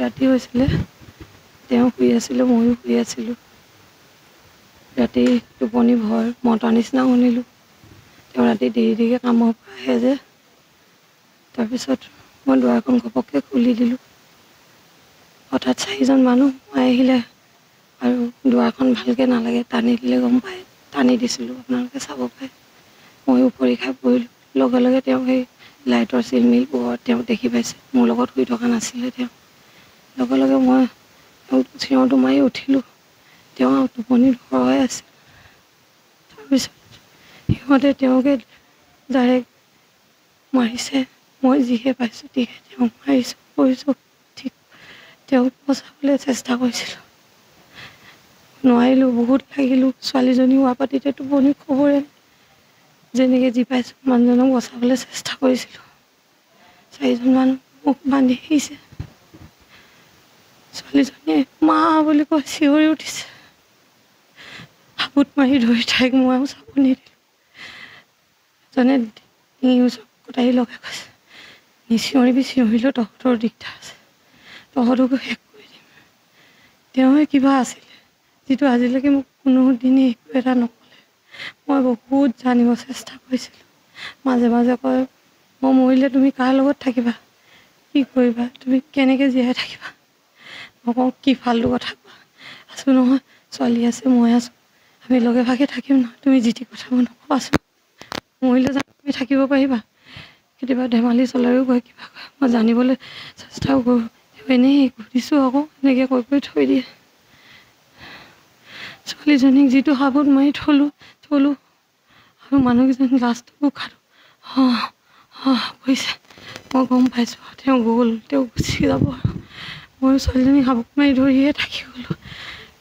ৰাতি হৈছিলে তেওঁ শুই আছিলোঁ ময়ো শুই আছিলোঁ ৰাতি টোপনি ভয় মতাৰ নিচিনা শুনিলোঁ তেওঁ ৰাতি দেৰিকৈ কামৰ পৰা আহে যে তাৰপিছত মই দুৱাৰখন ঘপককৈ খুলি দিলোঁ হঠাৎ 4জন মানুহ সোমাই আহিলে আৰু দুৱাৰখন ভালকৈ নালাগে টানি দিলে গম পায় টানি দিছিলোঁ আপোনালোকে চাব পাৰে ময়ো ভৰি খাই পৰিলোঁ লগে লগে তেওঁ সেই লাইটৰ চিলমিল পোহৰত তেওঁ দেখি পাইছে মোৰ লগত শুই থকা নাছিলে তেওঁ লগে লগে মই চিঞৰটো মাৰি উঠিলোঁ তেওঁ টোপনিত ভৰাই আছিল তাৰপিছত সিহঁতে তেওঁকে ডাইৰেক্ট মাৰিছে মই যিহে পাইছোঁ তিহে তেওঁক মাৰিছোঁ কৰিছোঁ ঠিক তেওঁক বচাবলৈ চেষ্টা কৰিছিলোঁ নোৱাৰিলোঁ বহুত লাগিলোঁ ছোৱালীজনী হোৱা পাতিতে টোপনি খবৰে যেনেকৈ যি পাইছোঁ মানুহজনক বচাবলৈ চেষ্টা কৰিছিলোঁ 4জন মানুহ মোক বান্ধি আহিছে ছোৱালীজনীয়ে মা বুলি কৈ চিঞৰি উঠিছে হাবুত মাৰি ধৰি তাইক মই চাব নিদিলোঁ এজনে ডিঙি ওচৰত কটাৰী লগাই কৈছে নিচিঞৰিবি চিঞৰিলেও তহঁতৰ দিগদাৰ আছে তহঁতকো শেষ কৰি দিম তেওঁৱে কিবা আছিলে যিটো আজিলৈকে মোক কোনোদিনে একো এটা নক'লে মই বহুত জানিব চেষ্টা কৰিছিলোঁ মাজে মাজে কয় মই মৰিলে তুমি কাৰ লগত থাকিবা কি কৰিবা তুমি কেনেকৈ জীয়াই থাকিবা মই কওঁ কি ফাল্টু কথা কোৱা আছোঁ নহয় ছোৱালী আছে মই আছোঁ আমি লগে ভাগে থাকিম নহয় তুমি যি টি কথা মই নকবাচোন মৰিলে জানো তুমি থাকিব পাৰিবা কেতিয়াবা ধেমালি চলাইও কয় কিবা কয় মই জানিবলৈ চেষ্টাও কৰোঁ এনেই সুধিছোঁ আকৌ এনেকৈ কৈ কৈ থৈ দিয়ে ছোৱালীজনীক যিটো হাবুত মাৰি থলোঁ আৰু মানুহকেইজনী লাষ্টটো খালোঁ কৈছে মই গম পাইছোঁ তেওঁ গ'ল তেওঁ গুচি যাব আৰু মই ছোৱালীজনীক হাবুত মাৰি ধৰিয়ে থাকি গ'লোঁ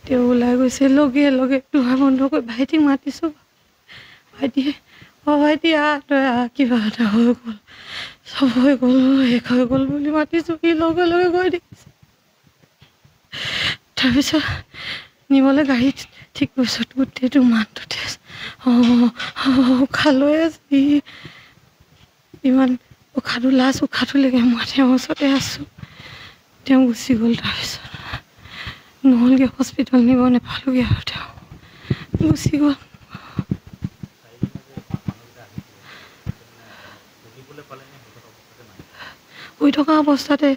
তেওঁ ওলাই গৈছে লগে লগে দুৱাৰ বন্ধ কৰি ভাইটিক মাতিছোঁ ভাইটিয়ে ভাইটি তই কিবা এটা হৈ গ'ল চব হৈ গ'ল শেষ হৈ গ'ল বুলি মাতিছোঁ সি লগে লগে গৈ দেখিছে তাৰপিছত নিবলৈ গাড়ীত ঠিক কৈছোঁ গোটেইটো মানটোতে উশাহ লৈ আছে ইমান উশাহটো লাষ্ট উশাহটোলৈকে মই তেওঁৰ ওচৰতে আছোঁ তেওঁ গুচি গ'ল তাৰপিছত নহ'লগৈ হস্পিটেল নিব নাপালোঁগৈ আৰু তেওঁ গুচি গ'ল শুই থকা অৱস্থাতে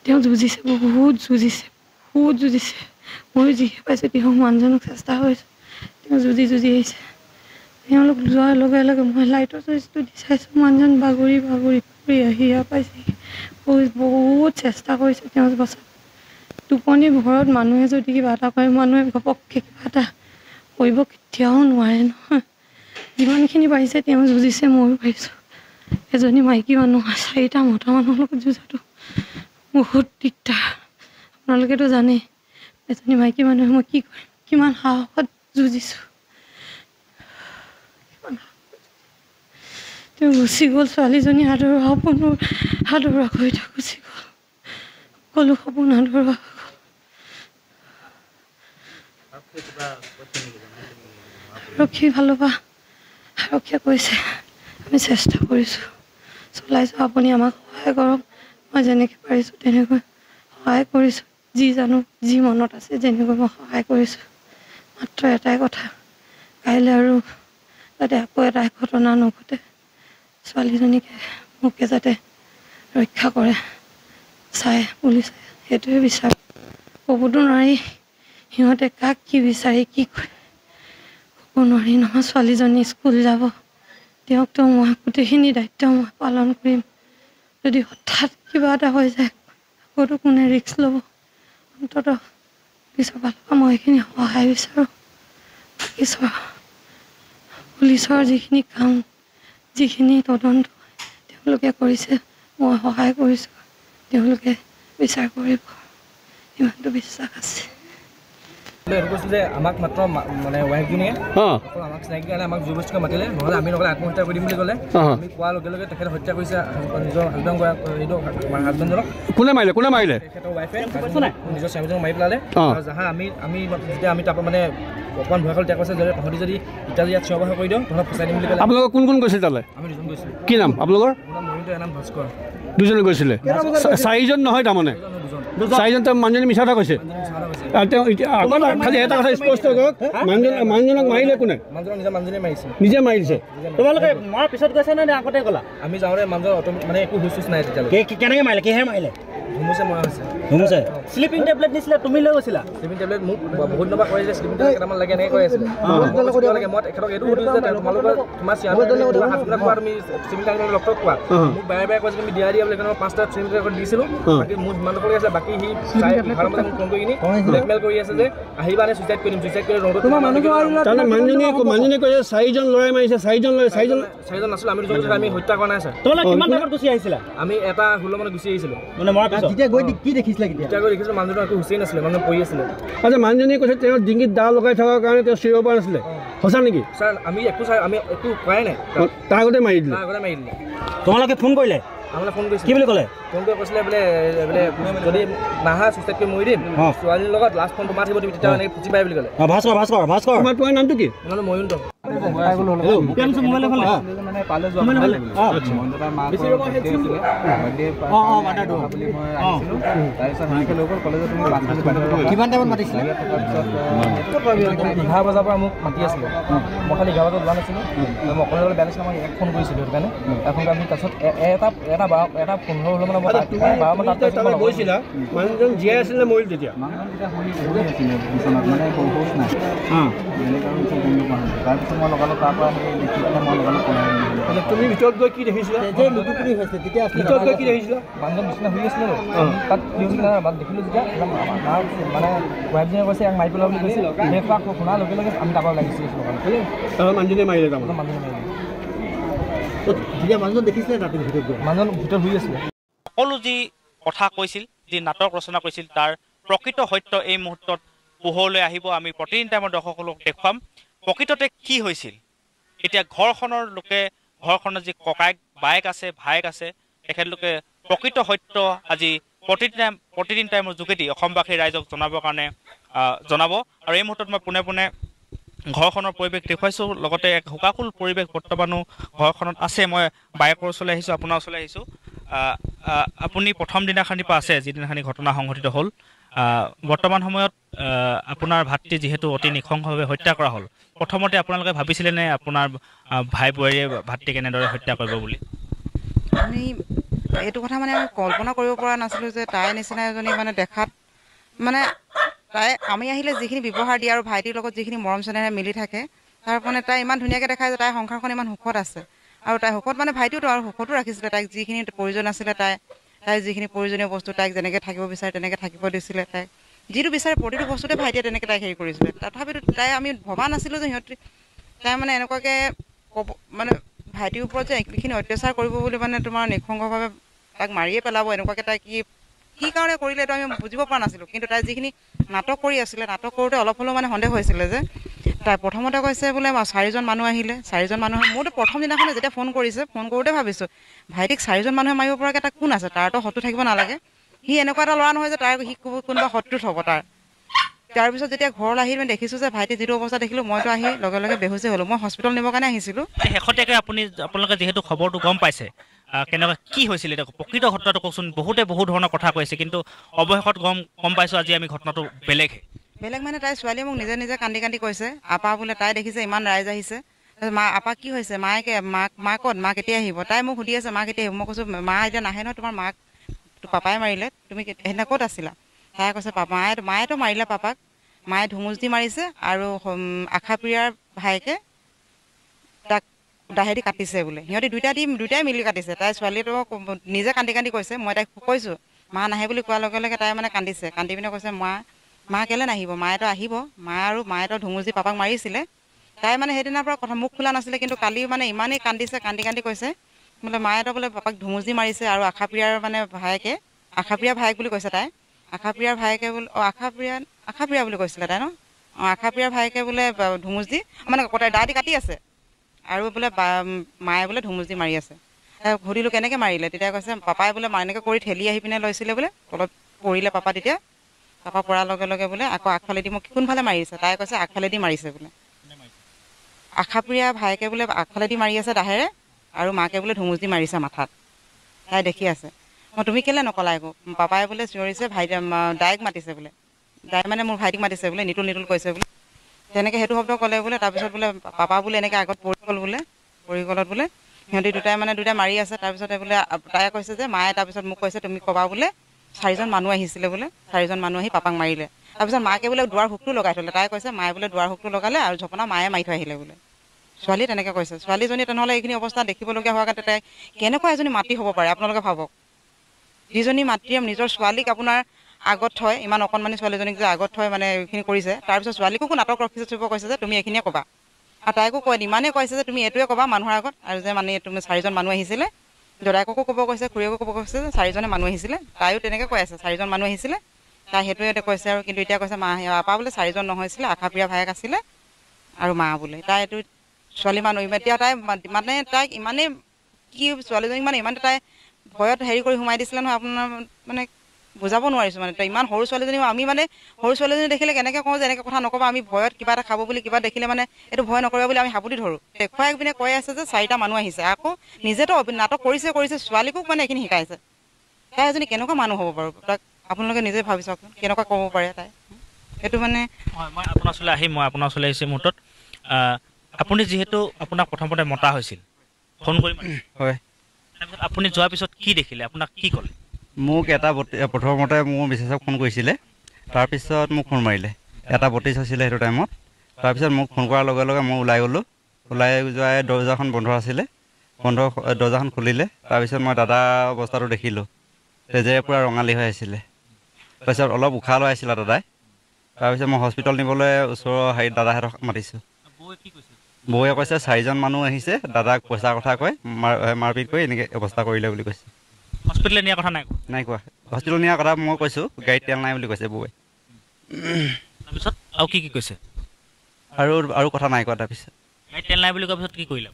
তেওঁ যুঁজিছে বহুত যুঁজিছে ময়ো যিহে পাইছোঁ তেওঁক মানুহজনক চেষ্টা কৰিছোঁ তেওঁ যুঁজি আহিছে তেওঁলোক যোৱাৰ লগে লগে মই লাইটৰ চুইচটো দি চাইছোঁ মানুহজন বাগৰি আহি পাইছেহি বহুত চেষ্টা কৰিছে তেওঁ বচাব টোপনি ঘৰত মানুহে যদি কিবা এটা কৰে মানুহে ঘপককৈ কিবা এটা কৰিব কেতিয়াও নোৱাৰে নহয় যিমানখিনি পাৰিছে তেওঁ যুঁজিছে ময়ো পাৰিছোঁ এজনী মাইকী মানুহ 4টা মতা মানুহৰ লগত যুঁজাটো বহুত দিগদাৰ আপোনালোকেতো জানেই এজনী মাইকী মানুহে মই কি কৰিম কিমান সাহসত যুঁজিছোঁ তেওঁ গুচি গ'ল ছোৱালীজনী সপোনৰ আদৰা কৰি থৈ গুচি গ'ল সকলো সপোন আদৰা হৈ গ'ল আৰক্ষী ভালপা আৰক্ষীয়ে কৈছে আমি চেষ্টা কৰিছোঁ চলাইছোঁ আপুনি আমাক সহায় কৰক মই যেনেকৈ পাৰিছোঁ তেনেকৈ সহায় কৰিছোঁ যি জানো যি মনত আছে যেনেকৈ মই সহায় কৰিছোঁ মাত্ৰ এটাই কথা কাইলৈ আৰু যাতে আকৌ এটা ঘটনা নঘটে ছোৱালীজনীকে মোকে যাতে ৰক্ষা কৰে বুলি চাই সেইটোৱে বিচাৰোঁ ক'বতো নোৱাৰি সিহঁতে কাক কি বিচাৰি কি কৰে ক'ব নোৱাৰি নহয় ছোৱালীজনী স্কুল যাব তেওঁকতো মই গোটেইখিনি দায়িত্ব মই পালন কৰিম যদি হঠাৎ কিবা এটা হৈ যায় আকৌতো কোনে ৰিস্ক ল'ব অন্ততঃ পুলিচৰ ফালৰ পৰা মই এইখিনি সহায় বিচাৰোঁ পুলিচৰ যিখিনি কাম যিখিনি তদন্ত তেওঁলোকে কৰিছে মই সহায় কৰিছোঁ তেওঁলোকে বিচাৰ কৰিব ইমানটো বিশ্বাস আছে কৈছোঁ যে আমাক মাত্ৰ মানে ৱাইফজনীয়ে আমাক চিনাকি কাৰণে আমাক জোৰ বস্তুকে মাতিলে নহ'লে আমি নগ'লে আত্মহত্যা কৰি দিম বুলি ক'লে আমি কোৱাৰ লগে লগে তেখেতে হত্যা কৰিছে নিজৰ হাজবেণ্ডজনক কোনে মাৰিলে তেখেতৰ ৱাইফে নিজৰ স্বামীজনক মাৰি পেলালে আৰু যাহা আমি যেতিয়া আমি তাৰপৰা মানে অকণমান ভয় খালোঁ তেওঁ কৈছে যে তহঁতি যদি এতিয়া ইয়াত চিঞৰ বাখৰ কৰি দিওঁ তহঁতক ফচাই দিম বুলি ক'লে আপোনালোকৰ কোন গৈছিল তালৈ আমি দুজন গৈছিলোঁ কি নাম আপোনালোকৰ মোৰ নাম মৰিন্দ্ৰ এনাম ভাস্কৰ দুজনে গৈছিলে চাৰিজন নহয় তাৰমানে চাৰিজন তেওঁ মানুহজনী মিছা কথা কৈছে তেওঁ এতিয়া খালি এটা কথা স্পষ্ট কৰক মানুহজনক মাৰিলে কোনে নিজে মাৰিছে তোমালোকে মই পিছত গৈছে নে আগতে গ'লা আমি যাওঁতে মানুহজন মানে একো হুচ নাই তেতিয়ালৈকে কেনেকৈ মাৰিলে কিহে মাৰিলে ধুমুচে মৰা হৈছে ধুমুচে স্লিপিং টেবলেট দিছিলে তুমি লৈ গৈছিলা স্লিপিং টেবলেট মোক বহুত নম্বৰ কৈ আছে স্লিপিং টেবলেট কেইটামান লাগে এনেকৈ কৈ আছিলে মই তেখেতক এইটো সুধিছোঁ যে তোমালোকৰ তোমাৰ হাজবেণ্ডক কোৱা তুমি স্লিপিং টেবলেট ডক্টৰক কোৱা মোক বাৰে বাৰে কৈছে তুমি দিয়া বুলি মই 5টা স্লিপিং টেবলেট দিছিলোঁ বাকী মোৰ যিমান টকা আছে বাকী সি 11 বজাত মোক ফোন কৰি কিনি ব্লেকমেইল কৰি আছে যে আহিবা নে চুইচাইড কৰিম চুইচাইড কৰি ৰ'দত তোমাৰ মানুহজনীয়ে কৈছে চাৰিজন ল'ৰাই মাৰিছে চাৰিজন নাছিলোঁ আমি দুজন আমি হত্যা কৰা নাই ছাৰ তোমালোক কিমান টাইমত গুচি আহিছিলা আমি এটা 16 মানত গুচি আহিছিলোঁ মানে মই তেতিয়া গৈ কি দেখিছিলা তেতিয়া গৈ দেখিছিলোঁ মানুহজন একো হুচেই নাছিলে মানুহ পৰি আছিলে আচ্ছা মানুহজনীয়ে কৈছে তেওঁৰ ডিঙিত দা লগাই থকাৰ কাৰণে তেওঁ চিঞৰিব পৰা নাছিলে সঁচা নেকি ছাৰ আমি একো কোৱাই নাই তাৰ আগতে মাৰি দিলে তোমালোকে ফোন কৰিলে আমালৈ ফোন কৰিছে কি বুলি ক'লে ফোন কৰি কৈছিলে বোলে যদি নাহা চুইচাইড কৰি মৰি দিম ছোৱালীৰ লগত লাষ্ট ফোন তোমাৰ থাকিব তুমি তেতিয়া এনেকৈ ফুচি পাই বুলি ক'লে ভাস্কৰ তোমাৰ নামটো কি ময়ূন্ত কিমান টাইমত মাতিছিলে 11 বজাৰ পৰা মোক মাতি আছিলে মই খালি 11 বজাত যোৱা নাছিলোঁ মই অকলে বেয়া লাগিছিলে মই এক ফোন কৰিছিলোঁ সেইটো কাৰণে এখন আমি তাৰপিছত এটা 15 হ'লে মানে 12 মান তাত গৈছিলা মানুহজন জীয়াই আছিলে মৰিল তেতিয়া তাৰপিছত মই লগালোঁ তাৰ পৰা তুমি ভিতৰত গৈ কি দেখিছিলা ভিতৰত গৈ কি দেখিছিলা মানুহজন বিচনা শুই আছিলে তাত কি হৈছিল দেখিলোঁ যেতিয়া মানে ৱাইফজনীয়ে কৈছে ইয়াক মাৰি পেলোৱা বুলি কৈছিল সেই কথা শুনাৰ লগে লগে আমি তাক লাগিছিলোঁ মানুহজনে মাৰিলে তাৰমানে মানুহজন দেখিছিলে মানুহজন ভিতৰত শুই আছিলে সকলো যি কথা কৈছিল যি নাটক ৰচনা কৰিছিল তাৰ প্ৰকৃত সত্য এই মুহূৰ্তত পোহৰলৈ আহিব আমি প্ৰতিদিন টাইমৰ দৰ্শকসকলক দেখুৱাম প্ৰকৃততে কি হৈছিল এতিয়া ঘৰখনৰ লোকে ঘৰখনৰ যি ককায়েক বায়েক আছে ভায়েক আছে তেখেতলোকে প্ৰকৃত সত্য আজি প্ৰতিদিন টাইমৰ যোগেদি অসমবাসী ৰাইজক জনাবৰ কাৰণে জনাব আৰু এই মুহূৰ্তত মই পোনে পোনে ঘৰখনৰ পৰিৱেশ দেখুৱাইছোঁ লগতে এক শোকাকুল পৰিৱেশ বৰ্তমানো ঘৰখনত আছে মই বায়েকৰ ওচৰলৈ আহিছোঁ আপোনাৰ ওচৰলৈ আহিছোঁ আপুনি প্ৰথম দিনাখনিৰ পৰা আছে যিদিনাখনি ঘটনা সংঘটিত হ'ল বৰ্তমান সময়ত আপোনাৰ ভাতৃ যিহেতু অতি নিঃশংসভাৱে হত্যা কৰা হ'ল প্ৰথমতে আপোনালোকে ভাবিছিলেনে আপোনাৰ ভাই বোৱাৰীয়ে ভাতৃক কেনেদৰে হত্যা কৰিব বুলি আমি এইটো কথা মানে আমি কল্পনা কৰিব পৰা নাছিলোঁ যে তাইৰ নিচিনা এজনী মানে দেখাত মানে তাই আমি আহিলে যিখিনি ব্যৱহাৰ দিয়ে আৰু ভাইটিৰ লগত যিখিনি মৰম চেনেহে মিলি থাকে তাৰ মানে তাই ইমান ধুনীয়াকৈ দেখায় যে তাইৰ সংসাৰখন ইমান সুখত আছে আৰু তাই সুখত মানে ভাইটিওতো আৰু সুখতো ৰাখিছিলে তাইক যিখিনি প্ৰয়োজন আছিলে তাই যিখিনি প্ৰয়োজনীয় বস্তু তাইক যেনেকৈ থাকিব বিচাৰে তেনেকৈ থাকিব দিছিলে তাইক যিটো বিচাৰে প্ৰতিটো বস্তুতে ভাইটিয়ে তেনেকৈ তাইক হেৰি কৰিছিলে তথাপিতো তাই আমি ভবা নাছিলোঁ যে তাই মানে এনেকুৱাকৈ মানে ভাইটিৰ ওপৰত যে এইখিনি অত্যাচাৰ কৰিব বুলি মানে তোমাৰ নিঃসংগভাৱে তাক মাৰিয়ে পেলাব এনেকুৱাকৈ তাই কি কাৰণে কৰিলে এইটো আমি বুজিব পৰা নাছিলোঁ কিন্তু তাই যিখিনি নাটক কৰি আছিলে নাটক কৰোঁতে অলপ হ'লেও মানে সন্দেহ হৈছিলে যে তাই প্ৰথমতে কৈছে বোলে 4জন মানুহ আহিলে 4জন মানুহে মোৰতো প্ৰথম দিনাখনে যেতিয়া ফোন কৰোঁতে ভাবিছোঁ ভাইটিক 4জন মানুহে মাৰিব পৰাকৈ এটা কোন আছে তাৰতো শত্ৰু থাকিব নালাগে সি এনেকুৱা এটা ল'ৰা নহয় যে তাৰ সি কোনোবা শত্ৰুত হ'ব তাৰপিছত যেতিয়া ঘৰলৈ আহি মানে দেখিছোঁ যে ভাইটি যিটো অৱস্থা দেখিলোঁ মইতো আহি লগে লগে বেহুচেই হ'লোঁ মই হস্পিটেল নিবৰ কাৰণে আহিছিলোঁ শেহতীয়াকৈ আপোনালোকে যিহেতু খবৰটো গম পাইছে কেনেকুৱা কি হৈছিল এতিয়া প্ৰকৃত ঘটনাটো কওকচোন বহুতে বহু ধৰণৰ কথা কৈছে কিন্তু অৱশেষত গম পাইছোঁ আজি আমি ঘটনাটো বেলেগ মানে তাই ছোৱালীয়ে মোক নিজে কান্দি কৈছে আপা বোলে তাই দেখিছে ইমান ৰাইজ আহিছে আপা কি হৈছে মা কেতিয়া আহিব তাই মোক সুধি আছে মা কেতিয়া আহিব মই কৈছোঁ মা এতিয়া নাহে নহয় তোমাৰ মাক পাপাই মাৰিলে তুমি সেইদিনা ক'ত আছিলা তাই কৈছে মায়েতো মাৰিলে পাপাক মায়ে ধুমুচ দি মাৰিছে আৰু আশাপ্ৰিয়াৰ ভায়েকে তাক দাহেদি কাটিছে বোলে সিহঁতি দুইটাই মিলি কাটিছে তাই ছোৱালীটো নিজে কান্দি কৈছে মই তাইক কৈছোঁ মা নাহে বুলি কোৱাৰ লগে লগে তাই মানে কান্দি পিনে কৈছে মা কেলৈ নাহিব মায়েতো আহিব মায়েতো ধুমুচ দি পাপাক মাৰিছিলে তাই মানে সেইদিনাৰ পৰা কথা মুখ খোলা নাছিলে কিন্তু কালি মানে ইমানেই কান্দিছে কান্দি কৈছে বোলে মায়েতো বোলে পাপাক ধুমুচ দি মাৰিছে আৰু আশাপ্ৰিয়াৰ মানে ভায়েকে আশাপ্ৰিয়াৰ ভায়েক বুলি কৈছে তাই আশাপ্ৰিয়াৰ ভায়েকে বোলে আশাপ্ৰিয়া বুলি কৈছিলে তাই ন আশাপ্ৰিয়াৰ ভায়েকে বোলে ধুমুচ দি মানে দা দি কাটি আছে আৰু বোলে মায়ে বোলে ধুমুচ দি মাৰি আছে সুধিলোঁ কেনেকৈ মাৰিলে তেতিয়া কৈছে পাপাই বোলে এনেকৈ কৰি ঠেলি আহি পিনে লৈছিলে বোলে তলত পৰিলে পাপা তেতিয়া পাপা পৰাৰ লগে লগে বোলে আকৌ আগফালেদি মোক কোনফালে মাৰিছে তাই কৈছে আগফালেদি মাৰিছে বোলে আশাপ্ৰিয়া ভায়েকে বোলে আগফালেদি মাৰি আছে দাহেৰে আৰু মাকে বোলে ধুমুচ দি মাৰিছে মাথাত তাই দেখি আছে মই তুমি কেলৈ নকলা একো পাপাই বোলে চিঞৰিছে ভাইটি ডাইৰেক্ট মাতিছে বোলে ডাইৰেক্ট মানে মোৰ ভাইটিক মাতিছে বোলে নিতুল কৈছে বোলে তেনেকৈ সেইটো শব্দ ক'লে বোলে তাৰপিছত বোলে পাপা বোলে এনেকৈ আগত পৰি গ'ল বোলে পৰি গ'লত বোলে সিহঁতি দুটাই মাৰি আছে তাৰপিছতে বোলে তাই কৈছে যে মায়ে তাৰপিছত মোক কৈছে তুমি ক'বা বোলে 4জন মানুহ আহিছিলে বোলে 4জন মানুহ আহি পাপাক মাৰিলে তাৰপিছত মাকে বোলে দুৱাৰ হুকটো লগাই থ'লে তাই কৈছে মায়ে বোলে দুৱাৰ হুকটো লগালে আৰু ঝপনা মায়ে মাৰি থৈ আহিলে বোলে ছোৱালী তেনেকৈ কৈছে ছোৱালীজনী তেনেহ'লে এইখিনি অৱস্থা দেখিবলগীয়া হোৱাৰ কাৰণে তাই কেনেকুৱা এজনী মাতৃ হ'ব পাৰে আপোনালোকে ভাবক যিজনী মাতৃয়ে নিজৰ ছোৱালীক আপোনাৰ আগত থয় ইমান অকণমানি ছোৱালীজনীক যে আগত থয় মানে এইখিনি কৰিছে তাৰপিছত ছোৱালীকো নাটক ৰখি থ'ব কৈছে যে তুমি এইখিনিয়ে ক'বা আৰু তাইকো কয় ইমানেই কৈছে যে তুমি এইটোৱে ক'বা মানুহৰ আগত আৰু যে মানে তুমি 4জন মানুহ আহিছিলে দদায়েককো ক'ব কৈছে খুৰীয়েকো ক'ব কৈছে যে 4জনে মানুহ আহিছিলে তাইও তেনেকৈ কৈ আছে 4জন মানুহ আহিছিলে তাই সেইটোৱে কৈছে আৰু কিন্তু এতিয়া কৈছে মা আপা বোলে 4জন নহৈছিলে আশাপ্ৰিয়া ভায়েক আছিলে আৰু মা বোলে তাই এইটো ছোৱালী মানুহ এতিয়া তাই মানে তাইক ইমানেই কি ছোৱালীজনীক মানে ইমান তাই ভয়ত হেৰি কৰি সোমাই দিছিলে নহয় আপোনাৰ মানে বুজাব নোৱাৰিছোঁ মানে ইমান সৰু ছোৱালীজনী আমি মানে সৰু ছোৱালীজনী দেখিলে কেনেকৈ কওঁ যে এনেকৈ কথা নক'বা আমি ভয়ত কিবা এটা খাব বুলি কিবা দেখিলে মানে এইটো ভয় নকৰিবা বুলি আমি সাবতি ধৰোঁ দেখুৱাই পিনে কৈ আছে যে 4টা মানুহ আহিছে আকৌ নিজেতো নাটক কৰিছে ছোৱালীকো মানে এইখিনি শিকাইছে তাই এজনী কেনেকুৱা মানুহ হ'ব বাৰু তাক আপোনালোকে নিজে ভাবি চাওকচোন কেনেকুৱা ক'ব পাৰে তাই সেইটো মানে মই আপোনাৰ ওচৰলৈ আহিম মই আপোনাৰ ওচৰলৈ আহিছোঁ মুহূৰ্তত আপুনি যিহেতু আপোনাক প্ৰথমতে মতা হৈছিল ফোন কৰি হয় তাৰপিছত আপুনি যোৱাৰ পিছত কি দেখিলে আপোনাক কি ক'লে মোক এটা প্ৰথমতে মোৰ মিছেছক ফোন কৰিছিলে তাৰপিছত মোক ফোন মাৰিলে এটা 32 হৈছিলে সেইটো টাইমত তাৰপিছত মোক ফোন কৰাৰ লগে লগে মই ওলাই গ'লোঁ ওলাই যোৱাই দৰ্জাখন বন্ধ আছিলে দৰ্জাখন খুলিলে তাৰপিছত মই দাদা অৱস্থাটো দেখিলোঁ তেজেৰে পূৰা ৰঙালী হৈ আছিলে তাৰপিছত অলপ উশাহ লৈ আছিলে দাদাই তাৰপিছত মই হস্পিটেল নিবলৈ ওচৰৰ দাদাহঁতক মাতিছোঁ বৌয়ে কৈছে 4জন মানুহ আহিছে দাদাক পইচাৰ কথা কৈ মাৰপিট কৰি এনেকৈ অৱস্থা কৰিলে বুলি কৈছে হস্পিটেললৈ নিয়াৰ কথা নাই কোৱা হস্পিটেল নিয়াৰ কথা মই কৈছোঁ গাড়ীত তেল নাই বুলি কৈছে বৌয়ে তাৰপিছত আৰু কি কৈছে আৰু কথা নাই কোৱা তাৰপিছত গাড়ীত তেল নাই বুলি কোৱাৰ পিছত কি কৰিলে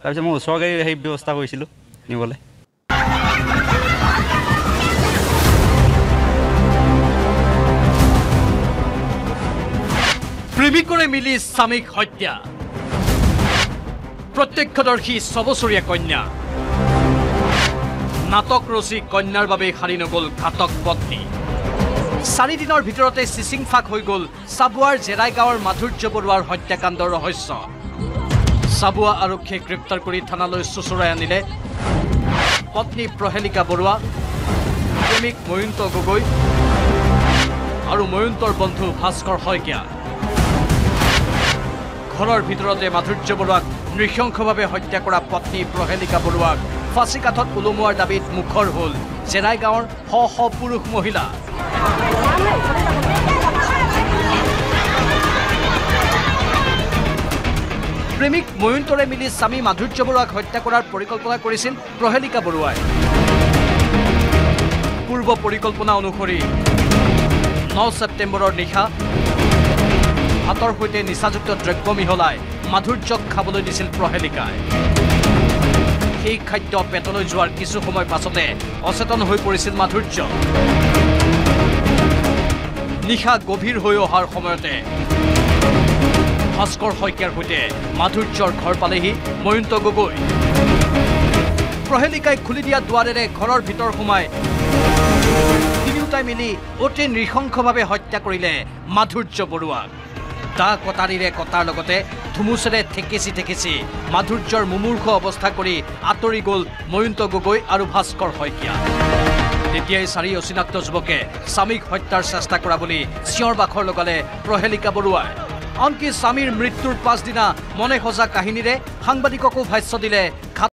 তাৰপিছত মই ওচৰৰ গাড়ী সেই ব্যৱস্থা কৰিছিলোঁ নিবলৈ প্ৰেমিকৰে মিলি স্বামীক হত্যা প্ৰত্যক্ষদৰ্শী 6 বছৰীয়া কন্যা নাটক ৰচি কন্যাৰ বাবে সাৰি নগ'ল ঘাতক পত্নী 4 দিনৰ ভিতৰতে চিচিংফাক হৈ গ'ল চাবুৱাৰ জেৰাই গাঁৱৰ মাধুৰ্য বৰুৱাৰ হত্যাকাণ্ডৰ ৰহস্য চাবুৱা আৰক্ষীয়ে গ্ৰেপ্তাৰ কৰি থানালৈ চোচৰাই আনিলে পত্নী প্ৰহেলিকা বৰুৱা প্ৰেমিক ময়ন্ত গগৈ আৰু ময়ন্তৰ বন্ধু ভাস্কৰ শইকীয়া ঘৰৰ ভিতৰতে মাধুৰ্য বৰুৱাক নৃশংসভাৱে হত্যা কৰা পত্নী প্ৰহেলিকা বৰুৱাক ফাঁচী কাঠত ওলোমোৱাৰ দাবীত মুখৰ হ'ল জেৰাই গাঁৱৰ শ পুৰুষ মহিলা প্ৰেমিক ময়ন্তৰে মিলি স্বামী মাধুৰ্য বৰুৱাক হত্যা কৰাৰ পৰিকল্পনা কৰিছিল প্ৰহেলিকা বৰুৱাই পূৰ্ব পৰিকল্পনা অনুসৰি 9 ছেপ্টেম্বৰৰ নিশা ভাতৰ সৈতে নিচাযুক্ত দ্ৰব্য মিহলাই মাধুৰ্যক খাবলৈ দিছিল প্ৰহেলিকাই সেই খাদ্য পেটলৈ যোৱাৰ কিছু সময় পাছতে অচেতন হৈ পৰিছিল মাধুৰ্য নিশা গভীৰ হৈ অহাৰ সময়তে ভাস্কৰ শইকীয়াৰ সৈতে মাধুৰ্যৰ ঘৰ পালেহি ময়ন্ত গগৈ প্ৰহেলিকাই খুলি দিয়া দুৱাৰেৰে ঘৰৰ ভিতৰ সোমাই তিনিওটাই মিলি অতি নৃশংসভাৱে হত্যা কৰিলে মাধুৰ্য বৰুৱাক দা কটাৰীৰে কটাৰ লগতে ধুমুচেৰে ঠেকেচি মাধুৰ্যৰ মুমূৰ্ষ অৱস্থা কৰি আঁতৰি গ'ল ময়ন্ত গগৈ আৰু ভাস্কৰ শইকীয়া তেতিয়াই 4 অচিনাক্ত যুৱকে স্বামীক হত্যাৰ চেষ্টা কৰা বুলি চিঞৰ বাখৰ লগালে প্ৰহেলিকা বৰুৱাই আনকি স্বামীৰ মৃত্যুৰ পাছদিনা মনে সজা কাহিনীৰে সাংবাদিককো ভাষ্য দিলে